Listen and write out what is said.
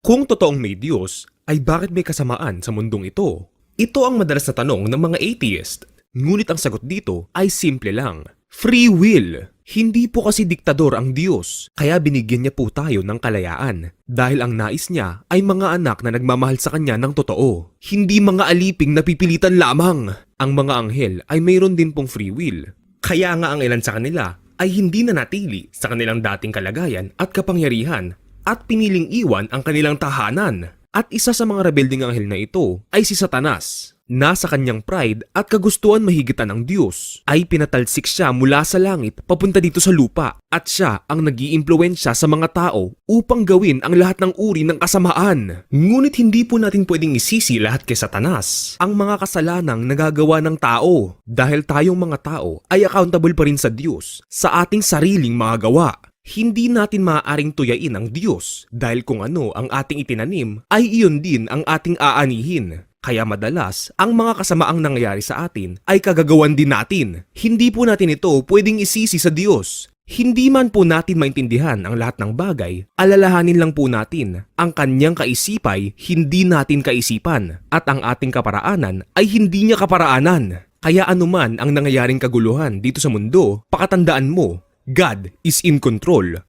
Kung totoong may Diyos, ay bakit may kasamaan sa mundong ito? Ito ang madalas na tanong ng mga atheist. Ngunit ang sagot dito ay simple lang. Free will. Hindi po kasi diktador ang Diyos, kaya binigyan niya po tayo ng kalayaan. Dahil ang nais niya ay mga anak na nagmamahal sa kanya ng totoo. Hindi mga aliping napipilitan lamang. Ang mga anghel ay mayroon din pong free will. Kaya nga ang ilan sa kanila ay hindi nanatili sa kanilang dating kalagayan at kapangyarihan at piniling iwan ang kanilang tahanan. At isa sa mga rebelding anghel na ito ay si Satanas. Nasa kanyang pride at kagustuhan mahigitan ng Diyos ay pinatalsik siya mula sa langit papunta dito sa lupa at siya ang nag-iimpluwensya sa mga tao upang gawin ang lahat ng uri ng kasamaan. Ngunit hindi po natin pwedeng isisi lahat kay Satanas ang mga kasalanang nagagawa ng tao dahil tayong mga tao ay accountable pa rin sa Diyos sa ating sariling mga gawa. Hindi natin maaaring tuyain ang Diyos dahil kung ano ang ating itinanim ay iyon din ang ating aanihin. Kaya madalas, ang mga kasamaang nangyayari sa atin ay kagagawan din natin. Hindi po natin ito pwedeng isisi sa Diyos. Hindi man po natin maintindihan ang lahat ng bagay, alalahanin lang po natin ang kanyang kaisipay hindi natin kaisipan at ang ating kaparaanan ay hindi niya kaparaanan. Kaya anuman ang nangyayaring kaguluhan dito sa mundo, pakatandaan mo, God is in control.